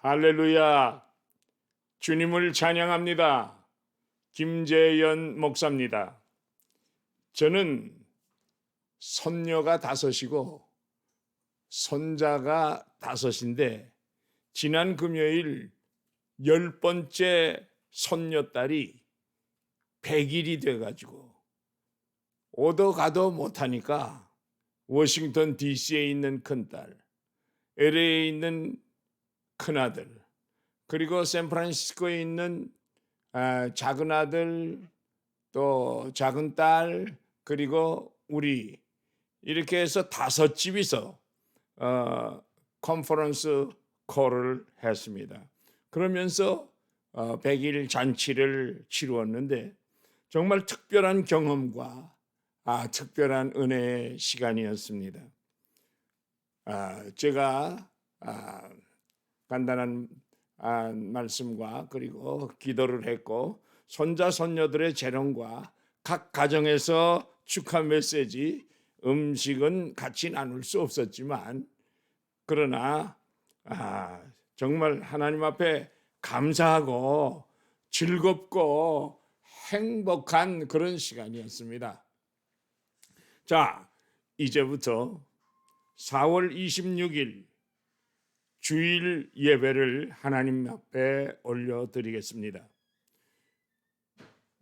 할렐루야. 주님을 찬양합니다. 김재현 목사입니다. 저는 손녀가 5이고 손자가 5인데 지난 금요일 10번째 손녀딸이 100일이 돼가지고 오도 가도 못하니까 워싱턴 DC에 있는 큰딸, LA에 있는 큰아들, 그리고 샌프란시스코에 있는 작은 아들, 또 작은 딸, 그리고 우리 이렇게 해서 5집이서 컨퍼런스 콜을 했습니다. 그러면서 100일 잔치를 치루었는데 정말 특별한 경험과 특별한 은혜의 시간이었습니다. 제가 간단한 말씀과 그리고 기도를 했고 손자 손녀들의 재롱과 각 가정에서 축하 메시지, 음식은 같이 나눌 수 없었지만 그러나 정말 하나님 앞에 감사하고 즐겁고 행복한 그런 시간이었습니다. 자, 이제부터 4월 26일 주일 예배를 하나님 앞에 올려드리겠습니다.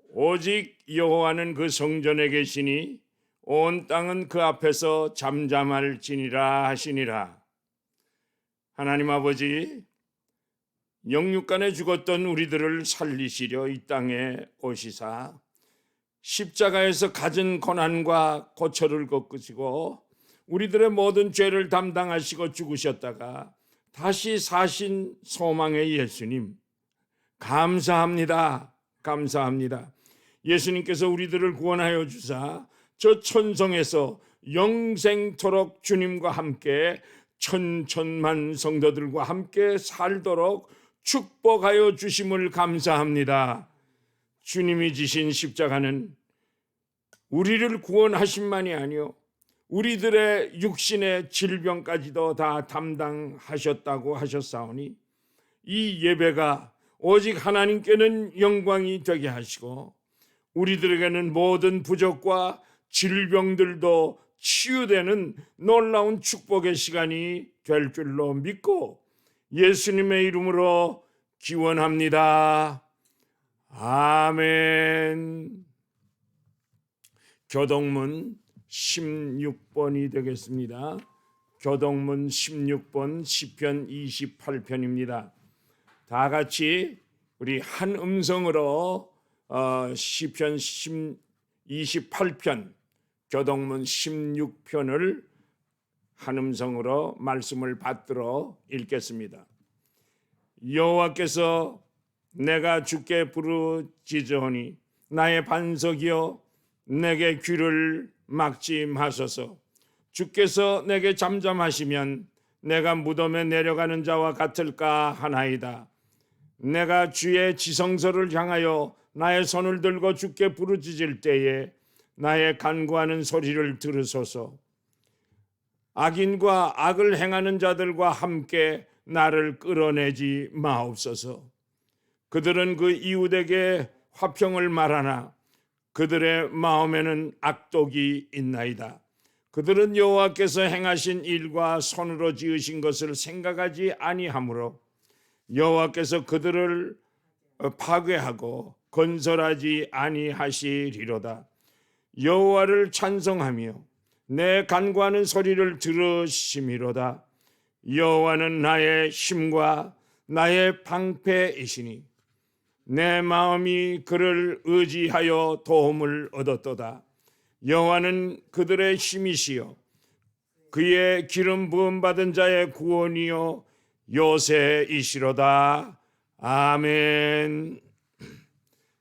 오직 여호와는 그 성전에 계시니 온 땅은 그 앞에서 잠잠할지니라 하시니라. 하나님 아버지, 영육간에 죽었던 우리들을 살리시려 이 땅에 오시사 십자가에서 가진 고난과 고초를 겪으시고 우리들의 모든 죄를 담당하시고 죽으셨다가 다시 사신 소망의 예수님, 감사합니다. 감사합니다. 예수님께서 우리들을 구원하여 주사 저 천성에서 영생토록 주님과 함께 천천만 성도들과 함께 살도록 축복하여 주심을 감사합니다. 주님이 지신 십자가는 우리를 구원하심만이 아니요 우리들의 육신의 질병까지도 다 담당하셨다고 하셨사오니 이 예배가 오직 하나님께는 영광이 되게 하시고 우리들에게는 모든 부족과 질병들도 치유되는 놀라운 축복의 시간이 될 줄로 믿고 예수님의 이름으로 기원합니다. 아멘. 교동문 16번이 되겠습니다. 교동문 16번 시편 28편입니다. 다 같이 우리 한 음성으로 시편 28편, 교동문 16편을 한 음성으로 말씀을 받들어 읽겠습니다. 여호와께서 내가 주께 부르짖으오니 나의 반석이여 내게 귀를 막지 마소서. 주께서 내게 잠잠하시면 내가 무덤에 내려가는 자와 같을까 하나이다. 내가 주의 지성소를 향하여 나의 손을 들고 주께 부르짖을 때에 나의 간구하는 소리를 들으소서. 악인과 악을 행하는 자들과 함께 나를 끌어내지 마옵소서. 그들은 그 이웃에게 화평을 말하나 그들의 마음에는 악독이 있나이다. 그들은 여호와께서 행하신 일과 손으로 지으신 것을 생각하지 아니하므로 여호와께서 그들을 파괴하고 건설하지 아니하시리로다. 여호와를 찬송하며 내 간구하는 소리를 들으심이로다. 여호와는 나의 힘과 나의 방패이시니 내 마음이 그를 의지하여 도움을 얻었도다. 여호와는 그들의 힘이시여 그의 기름 부음 받은 자의 구원이요 요새이시로다. 아멘.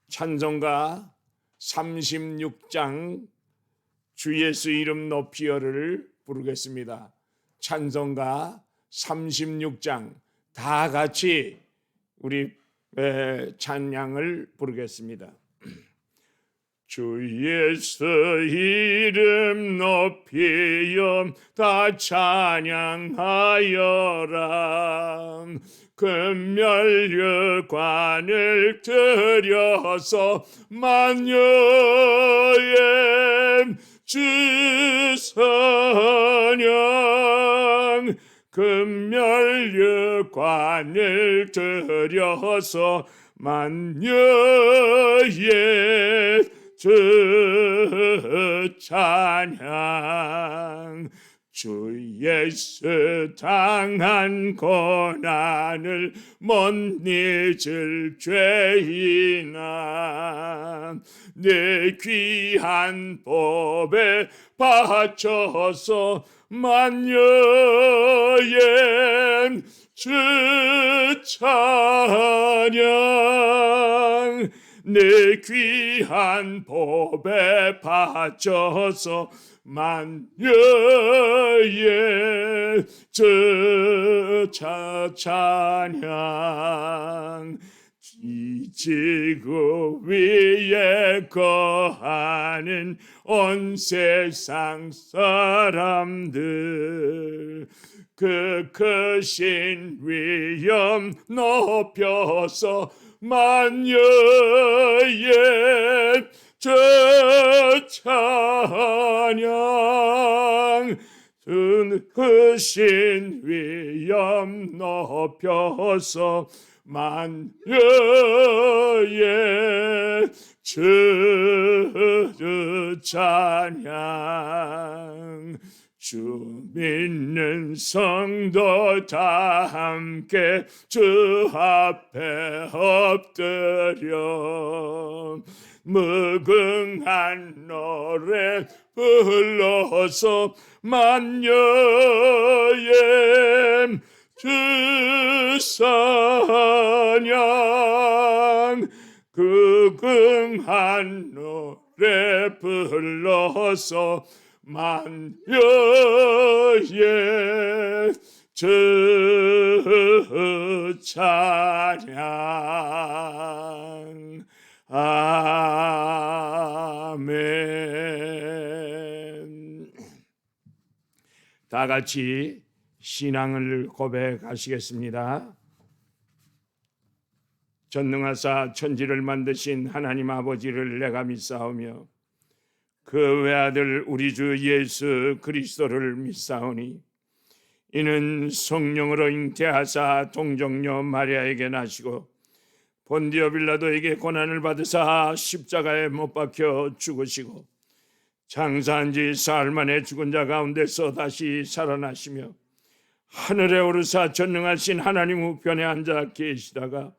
찬송가 36장 주 예수 이름 높이여를 부르겠습니다. 찬송가 36장 다 같이 우리 찬양을 부르겠습니다. 주 예수 이름 높이여 다 찬양하여라. 금멸류관을 들여서 만유의 주선양. 금멸류관을 들여서 만유의 주 찬양. 주 예수 당한 고난을 못 잊을 죄인아, 내 귀한 법에 바쳐서 만유의 주 찬양. 내 귀한 법에 바쳐서 만유의 주 찬양. 이 지구 위에 거하는 온 세상 사람들, 그 크신 위엄 높여서 만유의 주 찬양. 크신 위엄 높여서 만유의 주 찬양. 주 믿는 성도 다 함께 주 앞에 엎드려 무궁한 노래 불러서 만유의 주 찬양. 무궁한 노래 불러서 만유의 주 찬양. 아멘. 다 같이 신앙을 고백하시겠습니다. 전능하사 천지를 만드신 하나님 아버지를 내가 믿사오며 그 외아들 우리 주 예수 그리스도를 믿사오니 이는 성령으로 잉태하사 동정녀 마리아에게 나시고 본디오 빌라도에게 고난을 받으사 십자가에 못 박혀 죽으시고 장사한 지 사흘 만에 죽은 자 가운데서 다시 살아나시며 하늘에 오르사 전능하신 하나님 우편에 앉아 계시다가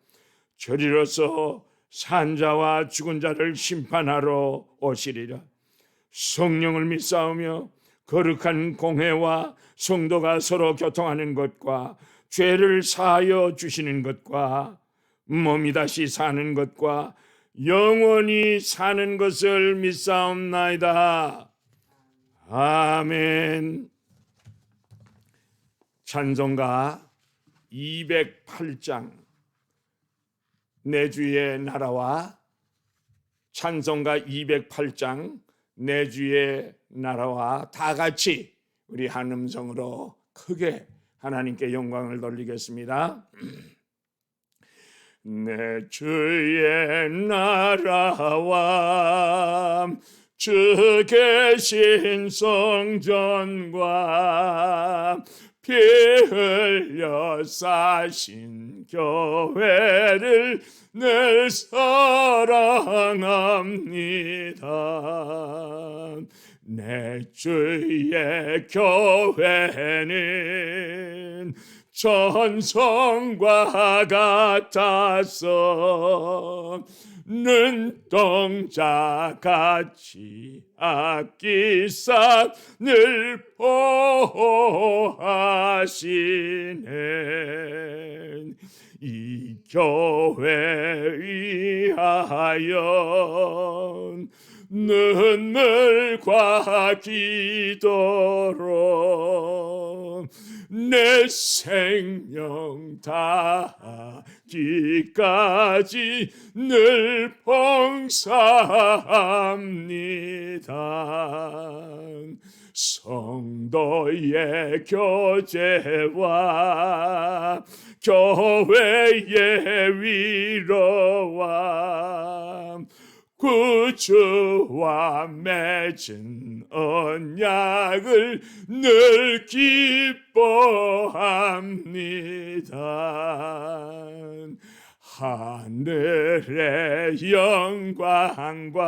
저리로서 산자와 죽은 자를 심판하러 오시리라. 성령을 믿사오며 거룩한 공회와 성도가 서로 교통하는 것과 죄를 사하여 주시는 것과 몸이 다시 사는 것과 영원히 사는 것을 믿사옵나이다. 아멘. 찬송가 208장 내 주의 나라와 찬송가 208장 내 주의 나라와 다 같이 우리 한 음성으로 크게 하나님께 영광을 돌리겠습니다. 내 주의 나라와 주 계신 성전과 피 흘려 사신 교회를 늘 사랑합니다. 내 주의 교회는 천성과 같아서 눈동자같이 아끼사 늘 보호하시네. 이 교회 위하여 눈물과 기도로 내 생명 다하기까지 늘 봉사합니다. 성도의 교제와 교회의 위로와 구주와 맺은 언약을 늘 기뻐합니다. 하늘의 영광과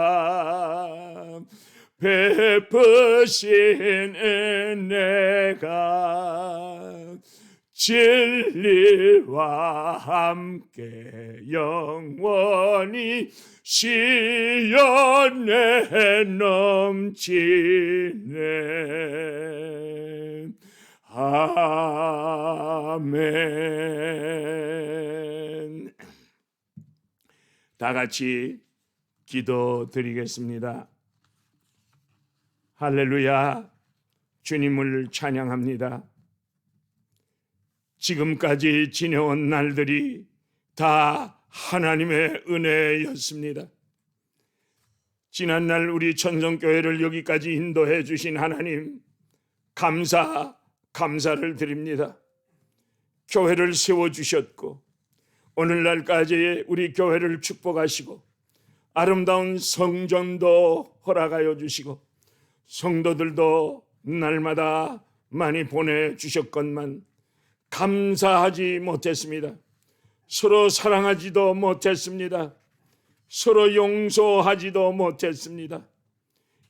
베푸신 은혜가 진리와 함께 영원히 시연에 넘치네. 아멘. 다 같이 기도드리겠습니다. 할렐루야. 주님을 찬양합니다. 지금까지 지내온 날들이 다 하나님의 은혜였습니다. 지난날 우리 천성교회를 여기까지 인도해 주신 하나님, 감사를 드립니다. 교회를 세워주셨고 오늘날까지 우리 교회를 축복하시고 아름다운 성전도 허락하여 주시고 성도들도 날마다 많이 보내주셨건만 감사하지 못했습니다. 서로 사랑하지도 못했습니다. 서로 용서하지도 못했습니다.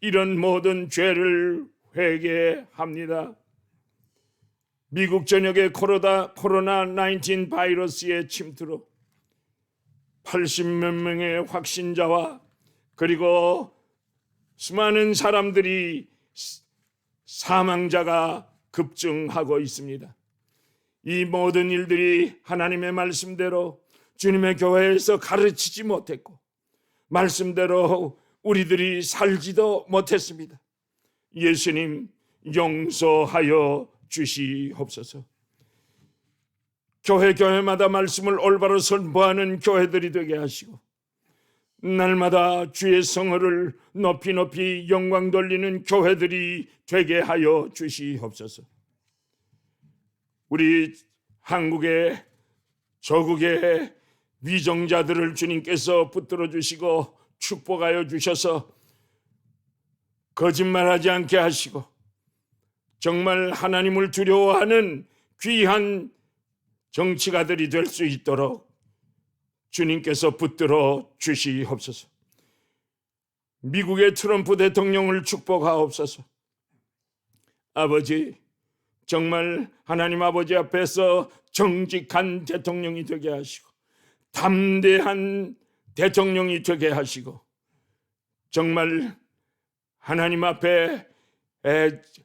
이런 모든 죄를 회개합니다. 미국 전역의 코로나19 바이러스의 침투로 80몇 명의 확진자와 그리고 수많은 사람들이 사망자가 급증하고 있습니다. 이 모든 일들이 하나님의 말씀대로 주님의 교회에서 가르치지 못했고 말씀대로 우리들이 살지도 못했습니다. 예수님 용서하여 주시옵소서. 교회마다 말씀을 올바로 선포하는 교회들이 되게 하시고 날마다 주의 성호를 높이 영광 돌리는 교회들이 되게 하여 주시옵소서. 우리 한국의 조국의 위정자들을 주님께서 붙들어 주시고 축복하여 주셔서 거짓말하지 않게 하시고 정말 하나님을 두려워하는 귀한 정치가들이 될 수 있도록 주님께서 붙들어 주시옵소서. 미국의 트럼프 대통령을 축복하옵소서. 아버지, 정말 하나님 아버지 앞에서 정직한 대통령이 되게 하시고 담대한 대통령이 되게 하시고 정말 하나님 앞에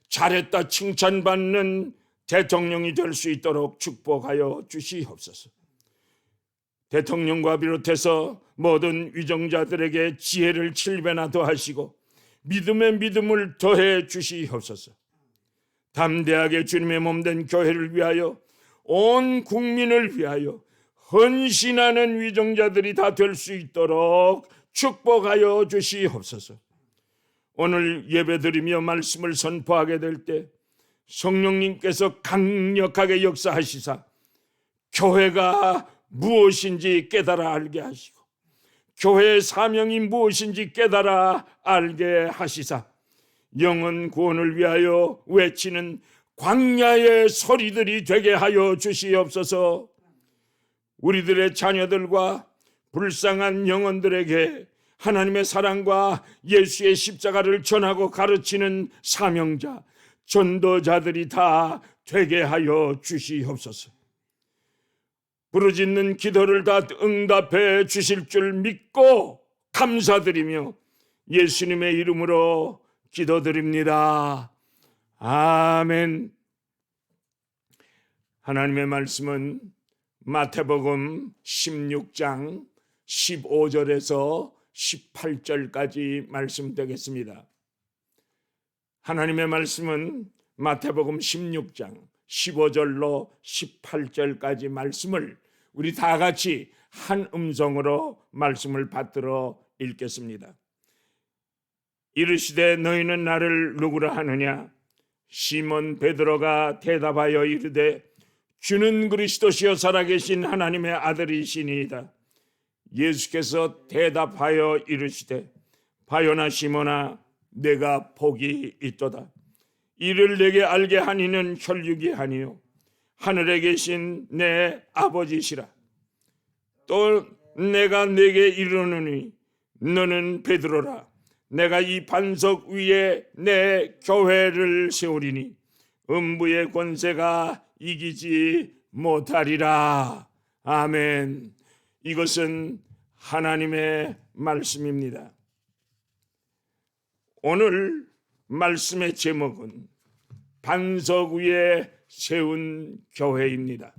잘했다 칭찬받는 대통령이 될 수 있도록 축복하여 주시옵소서. 대통령과 비롯해서 모든 위정자들에게 지혜를 7배나 더하시고 믿음의 믿음을 더해 주시옵소서. 담대하게 주님의 몸된 교회를 위하여 온 국민을 위하여 헌신하는 위정자들이 다 될 수 있도록 축복하여 주시옵소서. 오늘 예배드리며 말씀을 선포하게 될 때 성령님께서 강력하게 역사하시사 교회가 무엇인지 깨달아 알게 하시고 교회의 사명이 무엇인지 깨달아 알게 하시사 영혼 구원을 위하여 외치는 광야의 소리들이 되게 하여 주시옵소서. 우리들의 자녀들과 불쌍한 영혼들에게 하나님의 사랑과 예수의 십자가를 전하고 가르치는 사명자, 전도자들이 다 되게 하여 주시옵소서. 부르짖는 기도를 다 응답해 주실 줄 믿고 감사드리며 예수님의 이름으로 기도드립니다. 아멘. 하나님의 말씀은 마태복음 16장 15절에서 18절까지 말씀되겠습니다. 하나님의 말씀은 마태복음 16장 15절로 18절까지 말씀을 우리 다 같이 한 음성으로 말씀을 받들어 읽겠습니다. 이르시되 너희는 나를 누구라 하느냐? 시몬 베드로가 대답하여 이르되 주는 그리스도시요 살아계신 하나님의 아들이시니이다. 예수께서 대답하여 이르시되 바요나 시몬아 내가 복이 있도다. 이를 내게 알게 하니는 혈육이 아니요 하늘에 계신 내 아버지시라. 또 내가 내게 이르노니 너는 베드로라. 내가 이 반석 위에 내 교회를 세우리니 음부의 권세가 이기지 못하리라. 아멘. 이것은 하나님의 말씀입니다. 오늘 말씀의 제목은 반석 위에 세운 교회입니다.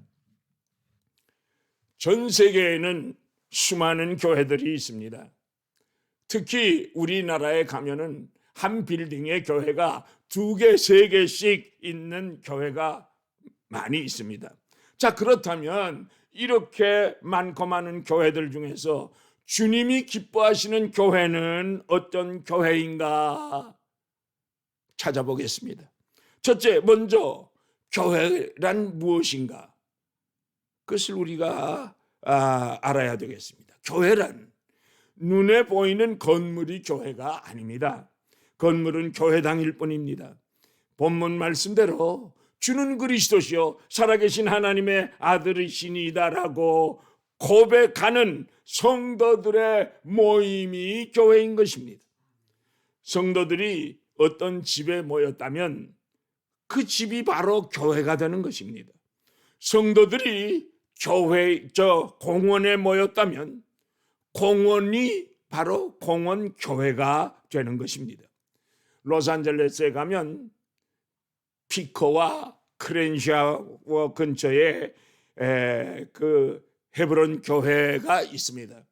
전 세계에는 수많은 교회들이 있습니다. 특히 우리나라에 가면은 한 빌딩에 교회가 2개, 3개씩 있는 교회가 많이 있습니다. 자, 그렇다면 이렇게 많고 많은 교회들 중에서 주님이 기뻐하시는 교회는 어떤 교회인가 찾아보겠습니다. 첫째, 먼저 교회란 무엇인가? 그것을 우리가 알아야 되겠습니다. 교회란 눈에 보이는 건물이 교회가 아닙니다. 건물은 교회당일 뿐입니다. 본문 말씀대로 주는 그리스도시요 살아계신 하나님의 아들이시니다라고 고백하는 성도들의 모임이 교회인 것입니다. 성도들이 어떤 집에 모였다면 그 집이 바로 교회가 되는 것입니다. 성도들이 공원에 모였다면 공원이 바로 공원 교회가 되는 것입니다. 로스앤젤레스에 가면 피커와 크렌샤워 근처에 그 헤브론 교회가 있습니다.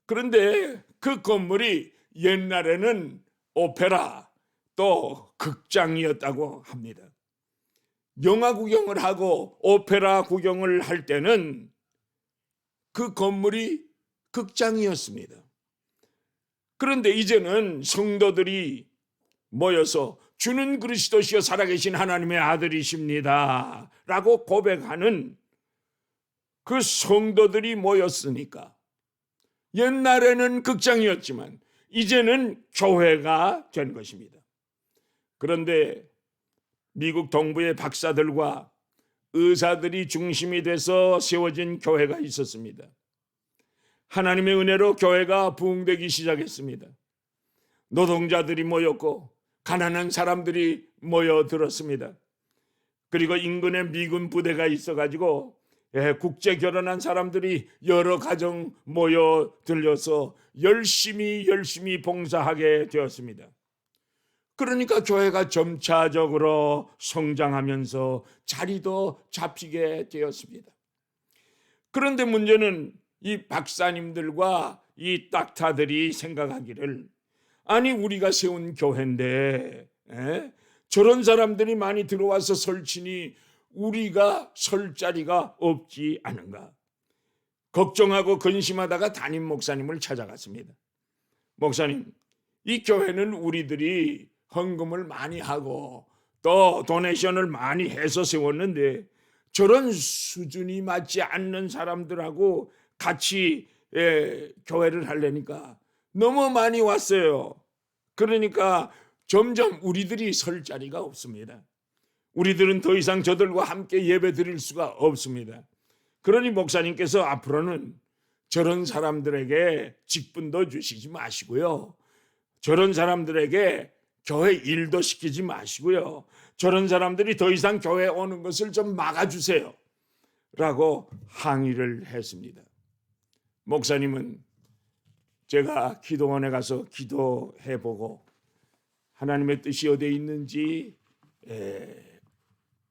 그런데 그 건물이 옛날에는 오페라 또 극장이었다고 합니다. 영화 구경을 하고 오페라 구경을 할 때는 그 건물이 극장이었습니다. 그런데 이제는 성도들이 모여서 주는 그리스도시요 살아계신 하나님의 아들이십니다 라고 고백하는 그 성도들이 모였으니까 옛날에는 극장이었지만 이제는 교회가 된 것입니다. 그런데 미국 동부의 박사들과 의사들이 중심이 돼서 세워진 교회가 있었습니다. 하나님의 은혜로 교회가 부흥되기 시작했습니다. 노동자들이 모였고 가난한 사람들이 모여들었습니다. 그리고 인근에 미군 부대가 있어가지고 국제 결혼한 사람들이 여러 가정 모여들려서 열심히 봉사하게 되었습니다. 그러니까 교회가 점차적으로 성장하면서 자리도 잡히게 되었습니다. 그런데 문제는 이 박사님들과 이 닥터들이 생각하기를 아니 우리가 세운 교회인데 저런 사람들이 많이 들어와서 설치니 우리가 설 자리가 없지 않은가 걱정하고 근심하다가 담임 목사님을 찾아갔습니다. 목사님, 이 교회는 우리들이 헌금을 많이 하고 또 도네이션을 많이 해서 세웠는데 저런 수준이 맞지 않는 사람들하고 같이 교회를 하려니까 너무 많이 왔어요. 그러니까 점점 우리들이 설 자리가 없습니다. 우리들은 더 이상 저들과 함께 예배 드릴 수가 없습니다. 그러니 목사님께서 앞으로는 저런 사람들에게 직분도 주시지 마시고요. 저런 사람들에게 교회 일도 시키지 마시고요. 저런 사람들이 더 이상 교회에 오는 것을 좀 막아주세요. 라고 항의를 했습니다. 목사님은 제가 기도원에 가서 기도해보고 하나님의 뜻이 어디에 있는지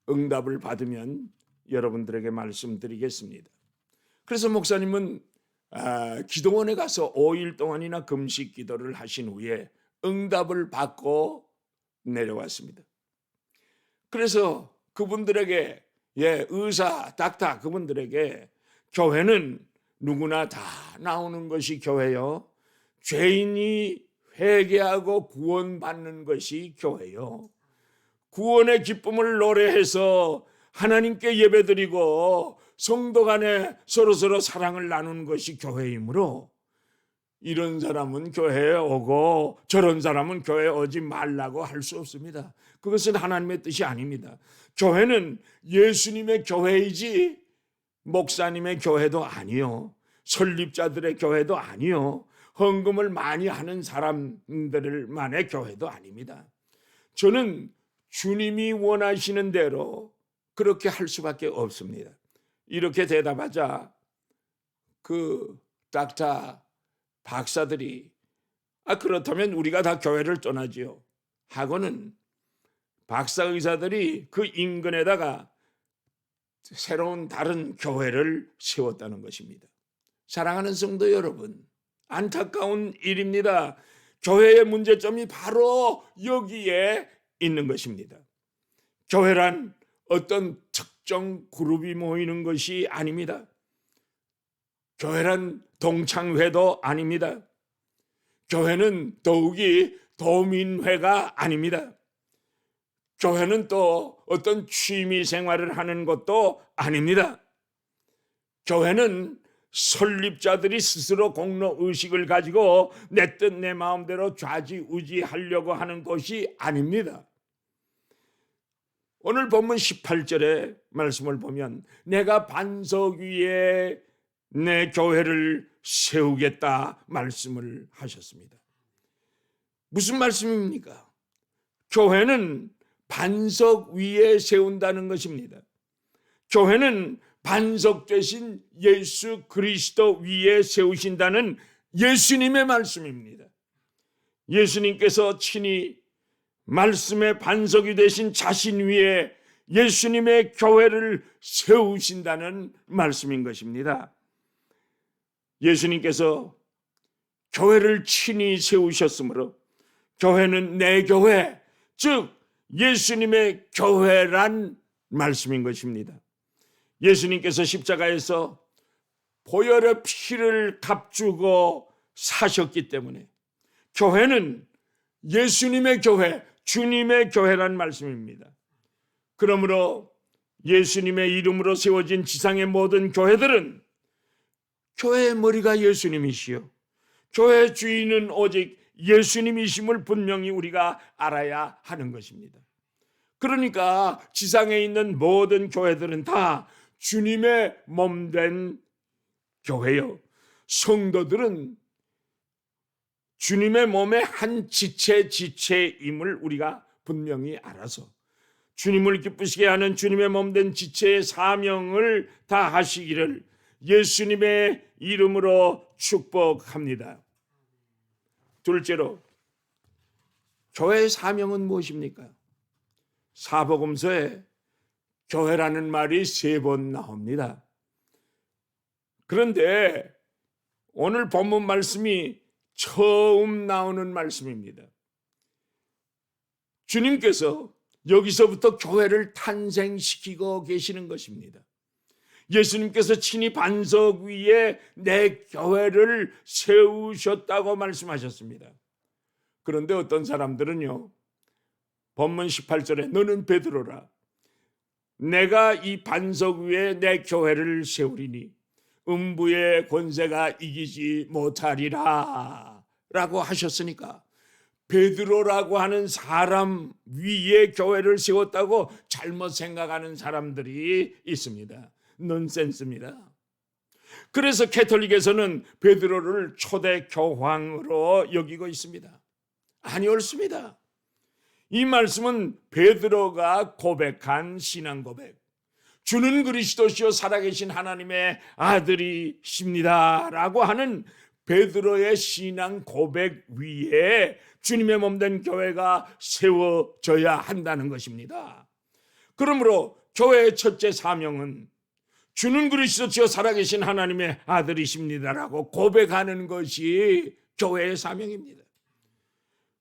응답을 받으면 여러분들에게 말씀드리겠습니다. 그래서 목사님은 기도원에 가서 5일 동안이나 금식 기도를 하신 후에 응답을 받고 내려왔습니다. 그래서 그분들에게 의사, 닥터 그분들에게 교회는 누구나 다 나오는 것이 교회요. 죄인이 회개하고 구원받는 것이 교회요. 구원의 기쁨을 노래해서 하나님께 예배드리고 성도 간에 서로서로 사랑을 나누는 것이 교회이므로 이런 사람은 교회에 오고 저런 사람은 교회에 오지 말라고 할 수 없습니다. 그것은 하나님의 뜻이 아닙니다. 교회는 예수님의 교회이지 목사님의 교회도 아니요, 설립자들의 교회도 아니요, 헌금을 많이 하는 사람들만의 교회도 아닙니다. 저는 주님이 원하시는 대로 그렇게 할 수밖에 없습니다. 이렇게 대답하자 그 닥터 박사들이 그렇다면 우리가 다 교회를 떠나지요 하고는 박사 의사들이 그 인근에다가 새로운 다른 교회를 세웠다는 것입니다. 사랑하는 성도 여러분, 안타까운 일입니다. 교회의 문제점이 바로 여기에 있는 것입니다. 교회란 어떤 특정 그룹이 모이는 것이 아닙니다. 교회란 동창회도 아닙니다. 교회는 더욱이 도민회가 아닙니다. 교회는 또 어떤 취미 생활을 하는 것도 아닙니다. 교회는 설립자들이 스스로 공로의식을 가지고 내 뜻 내 마음대로 좌지우지하려고 하는 것이 아닙니다. 오늘 본문 18절의 말씀을 보면 내가 반석 위에 내 교회를 세우겠다 말씀을 하셨습니다. 무슨 말씀입니까? 교회는 반석 위에 세운다는 것입니다. 교회는 반석 되신 예수 그리스도 위에 세우신다는 예수님의 말씀입니다. 예수님께서 친히 말씀의 반석이 되신 자신 위에 예수님의 교회를 세우신다는 말씀인 것입니다. 예수님께서 교회를 친히 세우셨으므로 교회는 내 교회, 즉 예수님의 교회란 말씀인 것입니다. 예수님께서 십자가에서 보혈의 피를 값주고 사셨기 때문에 교회는 예수님의 교회, 주님의 교회란 말씀입니다. 그러므로 예수님의 이름으로 세워진 지상의 모든 교회들은 교회의 머리가 예수님이시요, 교회의 주인은 오직 예수님이심을 분명히 우리가 알아야 하는 것입니다. 그러니까 지상에 있는 모든 교회들은 다 주님의 몸된 교회요, 성도들은 주님의 몸의 한 지체임을 우리가 분명히 알아서 주님을 기쁘시게 하는 주님의 몸된 지체의 사명을 다 하시기를 예수님의 이름으로 축복합니다. 둘째로, 교회의 사명은 무엇입니까? 사복음서에 교회라는 말이 3번 나옵니다. 그런데 오늘 본문 말씀이 처음 나오는 말씀입니다. 주님께서 여기서부터 교회를 탄생시키고 계시는 것입니다. 예수님께서 친히 반석 위에 내 교회를 세우셨다고 말씀하셨습니다. 그런데 어떤 사람들은요, 본문 18절에 너는 베드로라, 내가 이 반석 위에 내 교회를 세우리니 음부의 권세가 이기지 못하리라 라고 하셨으니까 베드로라고 하는 사람 위에 교회를 세웠다고 잘못 생각하는 사람들이 있습니다. 넌센스입니다. 그래서 캐톨릭에서는 베드로를 초대 교황으로 여기고 있습니다. 아니, 옳습니다. 이 말씀은 베드로가 고백한 신앙 고백, 주는 그리스도시요 살아계신 하나님의 아들이십니다 라고 하는 베드로의 신앙 고백 위에 주님의 몸된 교회가 세워져야 한다는 것입니다. 그러므로 교회의 첫째 사명은 주는 그리스도시요 살아계신 하나님의 아들이십니다라고 고백하는 것이 교회의 사명입니다.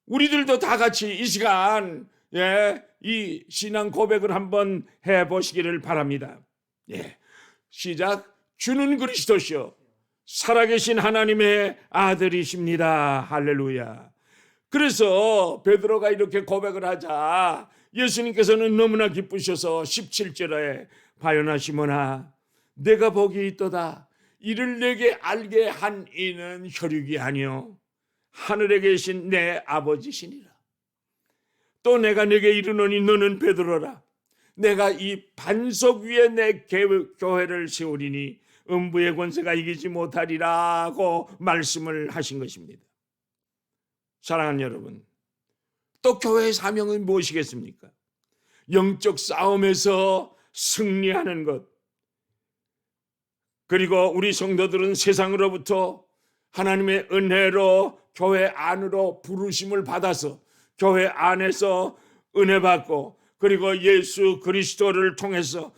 우리들도 다 같이 이 시간 이 신앙 고백을 한번 해보시기를 바랍니다. 시작. 주는 그리스도시요 살아계신 하나님의 아들이십니다. 할렐루야. 그래서 베드로가 이렇게 고백을 하자 예수님께서는 너무나 기쁘셔서 17절에 바요나 시몬아 내가 복이 있도다. 이를 내게 알게 한 이는 혈육이 아니요 하늘에 계신 내 아버지시니라. 또 내가 네게 이르노니 너는 베드로라. 내가 이 반석 위에 내 교회를 세우리니 음부의 권세가 이기지 못하리라고 말씀을 하신 것입니다. 사랑하는 여러분, 또 교회의 사명은 무엇이겠습니까? 영적 싸움에서 승리하는 것. 그리고 우리 성도들은 세상으로부터 하나님의 은혜로 교회 안으로 부르심을 받아서 교회 안에서 은혜 받고 그리고 예수 그리스도를 통해서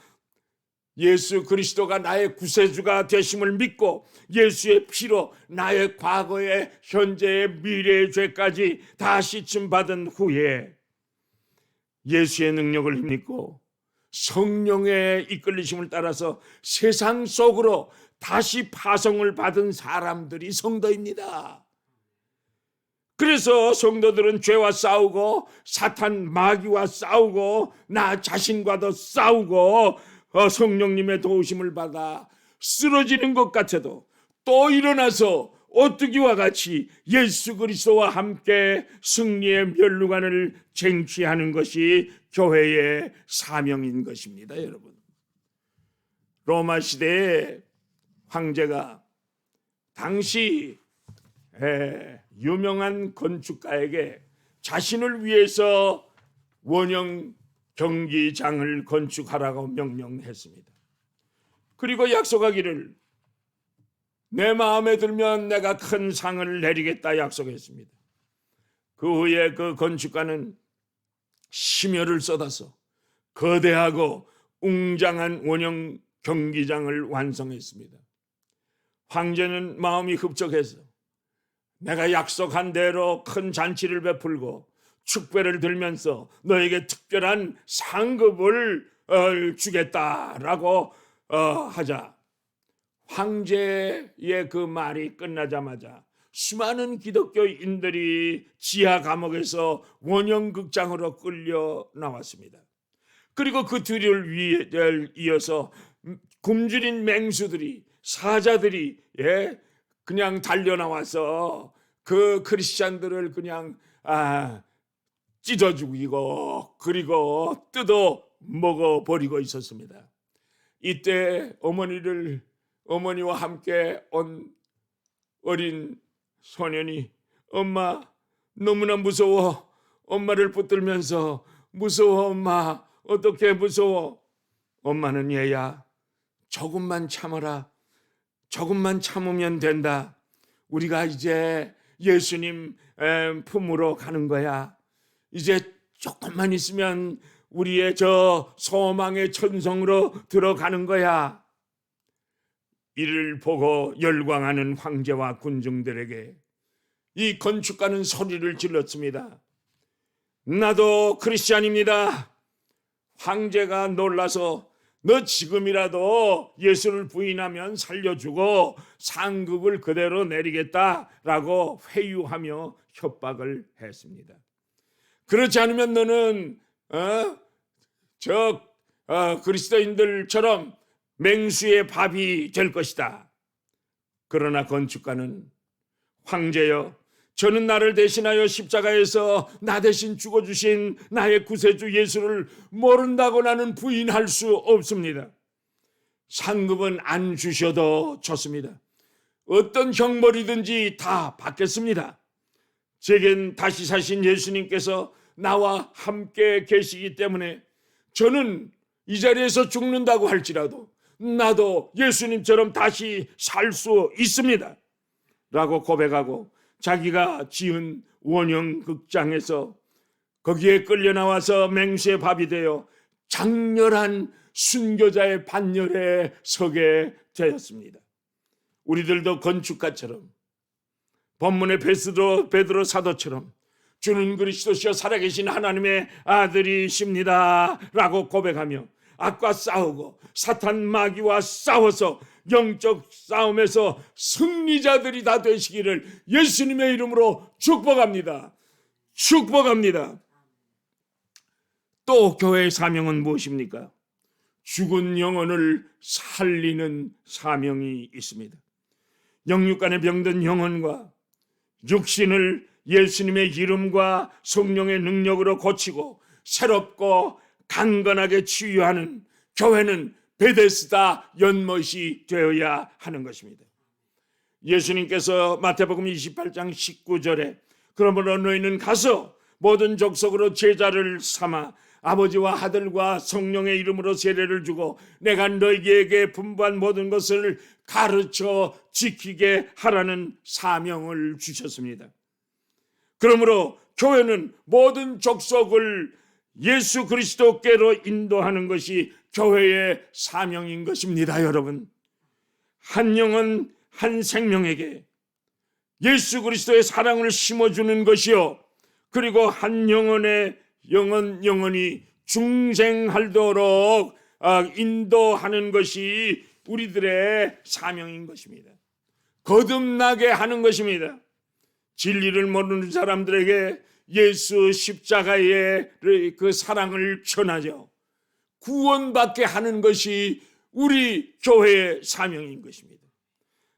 예수 그리스도가 나의 구세주가 되심을 믿고 예수의 피로 나의 과거의 현재의 미래의 죄까지 다 씻음받은 후에 예수의 능력을 믿고 성령의 이끌리심을 따라서 세상 속으로 다시 파송을 받은 사람들이 성도입니다. 그래서 성도들은 죄와 싸우고 사탄 마귀와 싸우고 나 자신과도 싸우고 성령님의 도우심을 받아 쓰러지는 것 같아도 또 일어나서 오뚜기와 같이 예수 그리스도와 함께 승리의 면류관을 쟁취하는 것이 교회의 사명인 것입니다. 여러분, 로마 시대의 황제가 당시 유명한 건축가에게 자신을 위해서 원형 경기장을 건축하라고 명령했습니다. 그리고 약속하기를 내 마음에 들면 내가 큰 상을 내리겠다 약속했습니다. 그 후에 그 건축가는 심혈을 쏟아서 거대하고 웅장한 원형 경기장을 완성했습니다. 황제는 마음이 흡족해서 내가 약속한 대로 큰 잔치를 베풀고 축배를 들면서 너에게 특별한 상급을 주겠다라고 하자 황제의 그 말이 끝나자마자 수많은 기독교인들이 지하 감옥에서 원형극장으로 끌려 나왔습니다. 그리고 그 뒤를 이어서 굶주린 맹수들이 사자들이 그냥 달려나와서 그 크리스찬들을 그냥 찢어 죽이고 그리고 뜯어 먹어버리고 있었습니다. 이때 어머니와 함께 온 어린 소년이 엄마 너무나 무서워 엄마를 붙들면서 무서워 엄마 어떻게 무서워 엄마는 얘야 조금만 참아라 조금만 참으면 된다 우리가 이제 예수님 품으로 가는 거야 이제 조금만 있으면 우리의 저 소망의 천성으로 들어가는 거야. 이를 보고 열광하는 황제와 군중들에게 이 건축가는 소리를 질렀습니다. 나도 크리스찬입니다. 황제가 놀라서 너 지금이라도 예수를 부인하면 살려주고 상급을 그대로 내리겠다라고 회유하며 협박을 했습니다. 그렇지 않으면 너는 그리스도인들처럼 맹수의 밥이 될 것이다. 그러나 건축가는 황제여 저는 나를 대신하여 십자가에서 나 대신 죽어주신 나의 구세주 예수를 모른다고 나는 부인할 수 없습니다. 상급은 안 주셔도 좋습니다. 어떤 형벌이든지 다 받겠습니다. 제겐 다시 사신 예수님께서 나와 함께 계시기 때문에 저는 이 자리에서 죽는다고 할지라도 나도 예수님처럼 다시 살 수 있습니다. 라고 고백하고 자기가 지은 원형 극장에서 거기에 끌려 나와서 맹수의 밥이 되어 장렬한 순교자의 반열에 서게 되었습니다. 우리들도 건축가처럼 본문의 베드로 사도처럼 주는 그리스도시여 살아계신 하나님의 아들이십니다 라고 고백하며 악과 싸우고 사탄 마귀와 싸워서 영적 싸움에서 승리자들이 다 되시기를 예수님의 이름으로 축복합니다. 축복합니다. 또 교회의 사명은 무엇입니까? 죽은 영혼을 살리는 사명이 있습니다. 영육간에 병든 영혼과 육신을 예수님의 이름과 성령의 능력으로 고치고 새롭고 강건하게 치유하는 교회는 베데스다 연못이 되어야 하는 것입니다. 예수님께서 마태복음 28장 19절에 그러므로 너희는 가서 모든 족속으로 제자를 삼아 아버지와 아들과 성령의 이름으로 세례를 주고 내가 너희에게 분부한 모든 것을 가르쳐 지키게 하라는 사명을 주셨습니다. 그러므로 교회는 모든 족속을 예수 그리스도께로 인도하는 것이 교회의 사명인 것입니다. 여러분, 한 영혼 한 생명에게 예수 그리스도의 사랑을 심어주는 것이요, 그리고 한 영혼의 영혼이 중생하도록 인도하는 것이 우리들의 사명인 것입니다. 거듭나게 하는 것입니다. 진리를 모르는 사람들에게 예수 십자가의 그 사랑을 전하죠. 구원받게 하는 것이 우리 교회의 사명인 것입니다.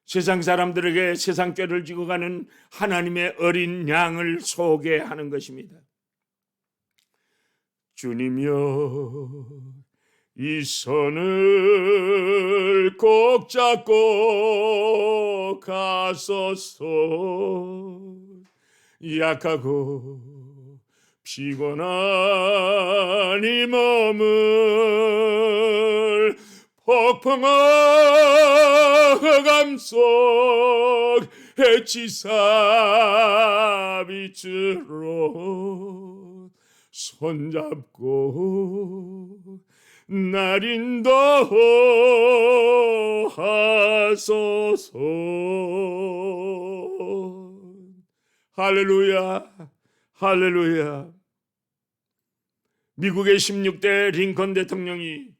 세상 사람들에게 세상 꾀를 지고 가는 하나님의 어린 양을 소개하는 것입니다. 주님여, 이 손을 꼭 잡고 가소서. 약하고 피곤한 이 몸을 폭풍한 흑암 속 해치사 빛으로 손잡고 날 인도하소서. 할렐루야, 할렐루야. 미국의 16대 링컨 대통령이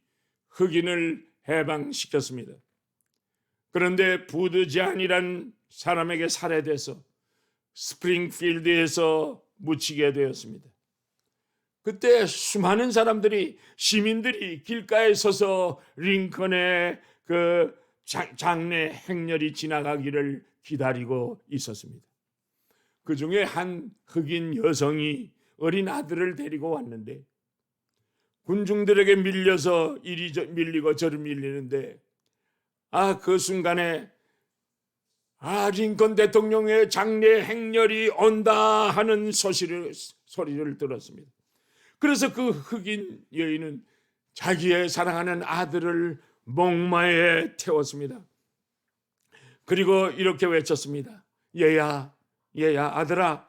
흑인을 해방시켰습니다. 그런데 부드 제안이란 사람에게 살해돼서 스프링필드에서 묻히게 되었습니다. 그때 수많은 사람들이, 시민들이 길가에 서서 링컨의 그 장례 행렬이 지나가기를 기다리고 있었습니다. 그 중에 한 흑인 여성이 어린 아들을 데리고 왔는데 군중들에게 밀려서 이리 밀리고 저리 밀리는데 그 순간에 링컨 대통령의 장례 행렬이 온다 하는 소리를 들었습니다. 그래서 그 흑인 여인은 자기의 사랑하는 아들을 목마에 태웠습니다. 그리고 이렇게 외쳤습니다. 얘야 아들아,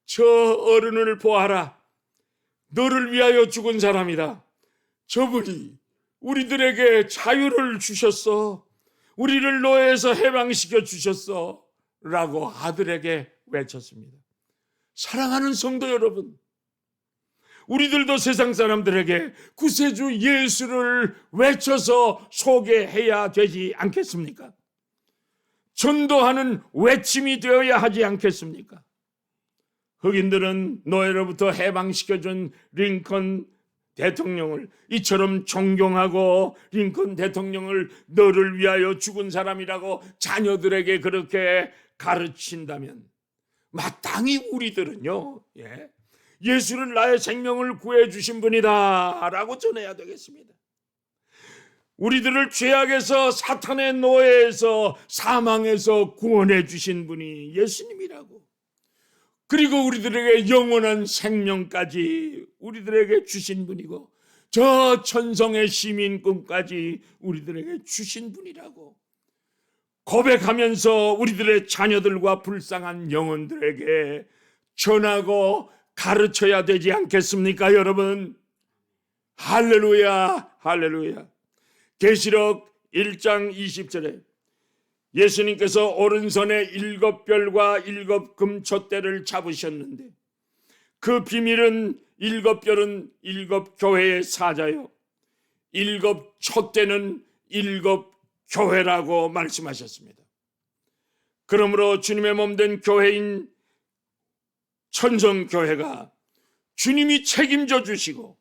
저 어른을 보아라. 너를 위하여 죽은 사람이다. 저분이 우리들에게 자유를 주셨어. 우리를 노예에서 해방시켜 주셨어 라고 아들에게 외쳤습니다. 사랑하는 성도 여러분, 우리들도 세상 사람들에게 구세주 예수를 외쳐서 소개해야 되지 않겠습니까? 전도하는 외침이 되어야 하지 않겠습니까? 흑인들은 노예로부터 해방시켜준 링컨 대통령을 이처럼 존경하고 링컨 대통령을 너를 위하여 죽은 사람이라고 자녀들에게 그렇게 가르친다면 마땅히 우리들은요, 예수를 나의 생명을 구해주신 분이다 라고 전해야 되겠습니다. 우리들을 죄악에서, 사탄의 노예에서, 사망에서 구원해 주신 분이 예수님이라고, 그리고 우리들에게 영원한 생명까지 우리들에게 주신 분이고 저 천성의 시민권까지 우리들에게 주신 분이라고 고백하면서 우리들의 자녀들과 불쌍한 영혼들에게 전하고 가르쳐야 되지 않겠습니까, 여러분? 할렐루야, 할렐루야. 계시록 1장 20절에 예수님께서 오른손에 7별과 7 금촛대를 잡으셨는데 그 비밀은 일곱 별은 일곱 교회의 사자요, 일곱 촛대는 일곱 교회라고 말씀하셨습니다. 그러므로 주님의 몸된 교회인 천성교회가 주님이 책임져 주시고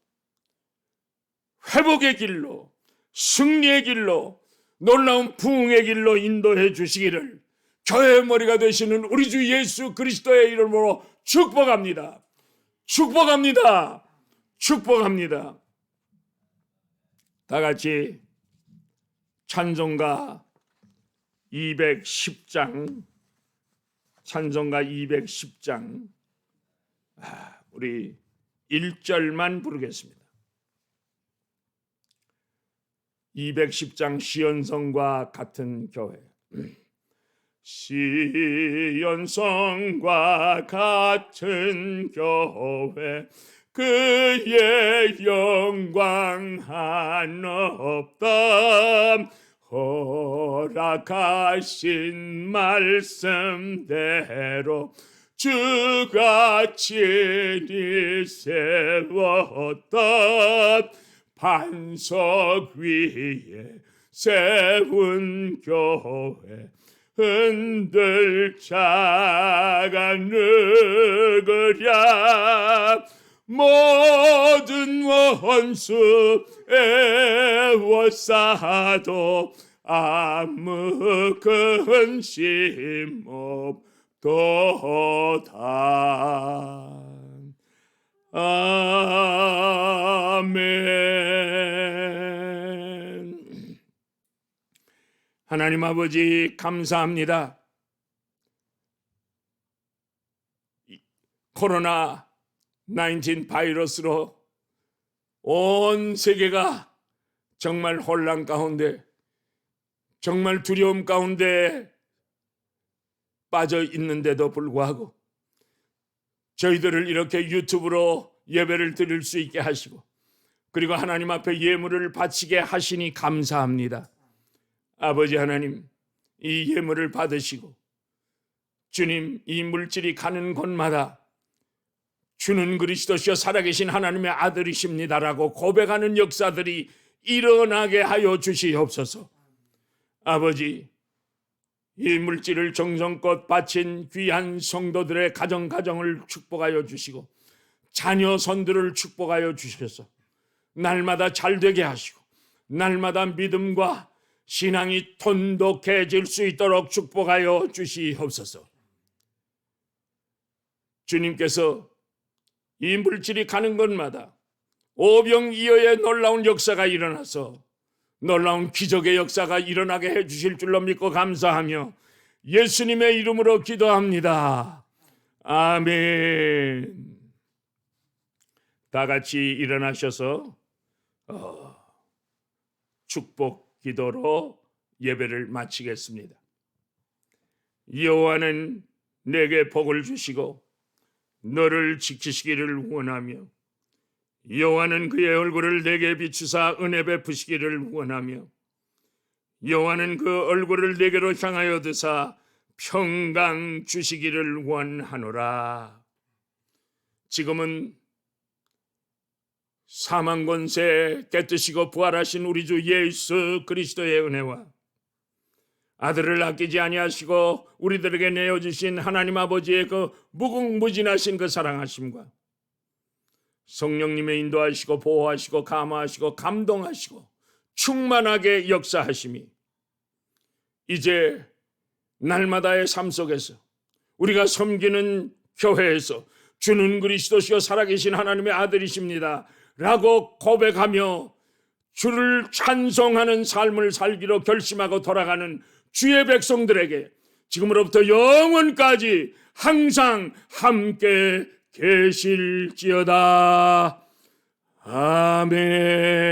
회복의 길로, 승리의 길로, 놀라운 부흥의 길로 인도해 주시기를 교회의 머리가 되시는 우리 주 예수 그리스도의 이름으로 축복합니다. 축복합니다. 축복합니다. 다 같이 찬송가 210장, 찬송가 210장, 우리 1절만 부르겠습니다. 210장 시온성과 같은 교회. 시온성과 같은 교회, 그의 영광 한없다. 허락하신 말씀대로 주가 친히 세웠다. 반석 위에 세운 교회, 흔들 자가 누구랴. 모든 원수 애워싸도 아무 근심 없도다. 아멘. 하나님 아버지 감사합니다. 코로나 19 바이러스로 온 세계가 정말 혼란 가운데, 정말 두려움 가운데 빠져 있는데도 불구하고 저희들을 이렇게 유튜브로 예배를 드릴 수 있게 하시고, 그리고 하나님 앞에 예물을 바치게 하시니 감사합니다. 아버지 하나님, 이 예물을 받으시고 주님, 이 물질이 가는 곳마다 주는 그리스도시여 살아계신 하나님의 아들이십니다라고 고백하는 역사들이 일어나게 하여 주시옵소서. 아버지, 이 물질을 정성껏 바친 귀한 성도들의 가정을 축복하여 주시고 자녀 선들을 축복하여 주셔서 날마다 잘되게 하시고 날마다 믿음과 신앙이 돈독해질 수 있도록 축복하여 주시옵소서. 주님께서 이 물질이 가는 곳마다 오병이어의 놀라운 역사가 일어나서 놀라운 기적의 역사가 일어나게 해주실 줄로 믿고 감사하며 예수님의 이름으로 기도합니다. 아멘. 다 같이 일어나셔서 축복 기도로 예배를 마치겠습니다. 여호와는 내게 복을 주시고 너를 지키시기를 원하며, 여호와는 그의 얼굴을 내게 비추사 은혜 베푸시기를 원하며, 여호와는 그 얼굴을 내게로 향하여 드사 평강 주시기를 원하노라. 지금은 사망 권세 깨뜨시고 부활하신 우리 주 예수 그리스도의 은혜와 아들을 아끼지 아니하시고 우리들에게 내어주신 하나님 아버지의 그 무궁무진하신 그 사랑하심과 성령님의 인도하시고 보호하시고 감화하시고 감동하시고 충만하게 역사하심이 이제 날마다의 삶 속에서 우리가 섬기는 교회에서 주는 그리스도시요 살아계신 하나님의 아들이십니다 라고 고백하며 주를 찬송하는 삶을 살기로 결심하고 돌아가는 주의 백성들에게 지금으로부터 영원까지 항상 함께 계실지어다. 아멘.